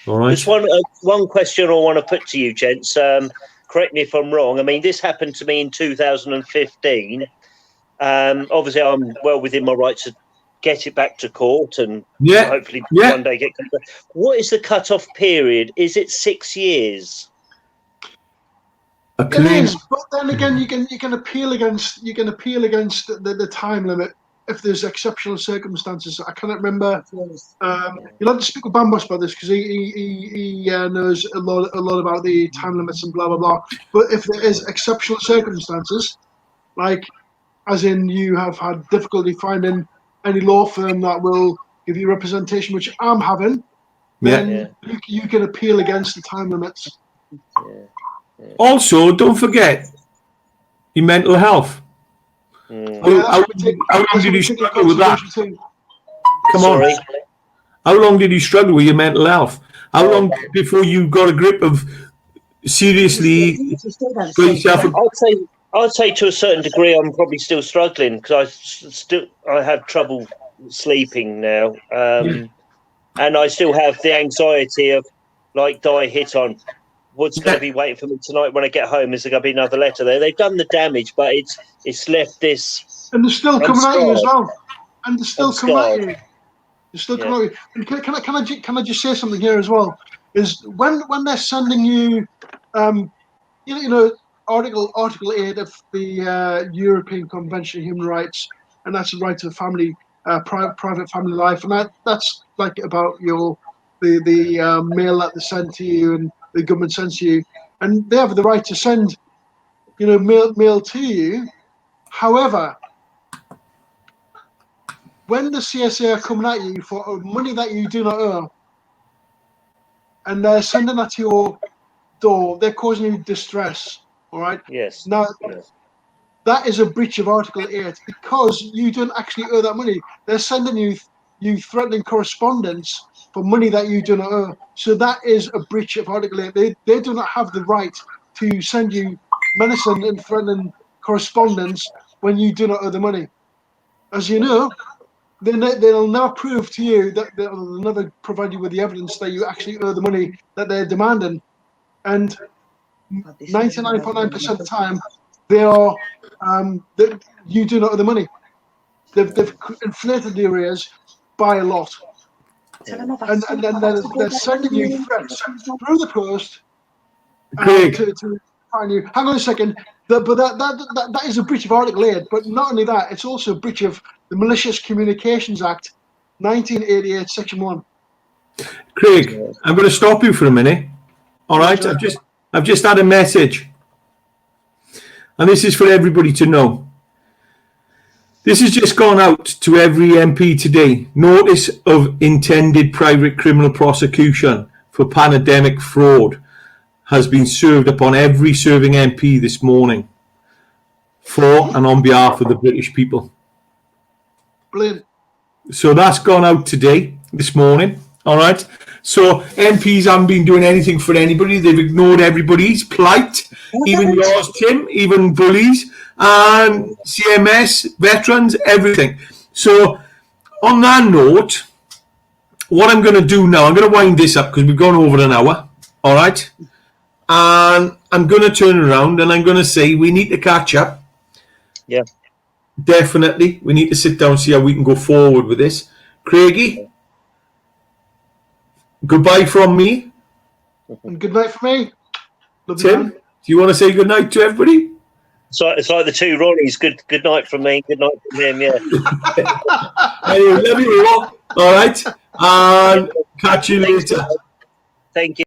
All right. Just one question I want to put to you, gents. Correct me if I'm wrong. I mean, this happened to me in 2015, Obviously, I'm well within my right to get it back to court and hopefully one day get. What is the cut-off period? Is it 6 years? It is, but then again, you can appeal against the time limit if there's exceptional circumstances. I cannot remember. You'll have to speak with Bambos about this because he knows a lot about the time limits and blah blah blah. But if there is exceptional circumstances, like as in you have had difficulty finding any law firm that will give you representation, which I'm having, then you can appeal against the time limits. Also, don't forget your mental health. How long did you struggle with that? Come on. How long did you struggle with your mental health? How long before you got a grip of seriously got yourself? I'd say to a certain degree, I'm probably still struggling because I have trouble sleeping now, and I still have the anxiety of like Di hit on. What's going to be waiting for me tonight when I get home? Is there going to be another letter there? They've done the damage, but it's left this. And they're still coming at you as well. And they're still coming at you. They're still coming at you. And can I just say something here as well? Is when they're sending you, you know, Article 8 of the European Convention of Human Rights, and that's the right to family, private family life, and that's like about the mail that they send to you and the government sends to you, and they have the right to send, you know, mail to you. However, when the CSA are coming at you for money that you do not owe, and they're sending that to your door, they're causing you distress. All right. Yes. Now, that is a breach of Article 8 because you don't actually owe that money. They're sending you threatening correspondence for money that you do not owe. So that is a breach of Article 8. They do not have the right to send you menacing and threatening correspondence when you do not owe the money. As you know, they'll now prove to you that they'll never provide you with the evidence that you actually owe the money that they're demanding. And 99.9% of the time, they are you do not owe the money. They've inflated the arrears by a lot. And then they're sending you threats through the post to find you. Hang on a second. But that is a breach of Article 8. But not only that, it's also a breach of the Malicious Communications Act, 1988, Section 1. Craig, I'm going to stop you for a minute. All right, I've just had a message, and this is for everybody to know. This has just gone out to every MP today. Notice of intended private criminal prosecution for pandemic fraud has been served upon every serving MP this morning for and on behalf of the British people. Brilliant. So that's gone out today, this morning. All right. So MPs haven't been doing anything for anybody. They've ignored everybody's plight, even yours, Tim, even bullies, and CMS, veterans, everything. So on that note, what I'm going to do now, I'm going to wind this up because we've gone over an hour. All right. And I'm going to turn around and I'm going to say we need to catch up. Yeah. Definitely. We need to sit down and see how we can go forward with this. Craigie, goodbye from me. And good night from me. Love Tim, you, do you want to say good night to everybody? So it's like the two Ronnies. Good night from me. Good night from him. Yeah. Anyway, love you all. All right. And catch you later. Thank you.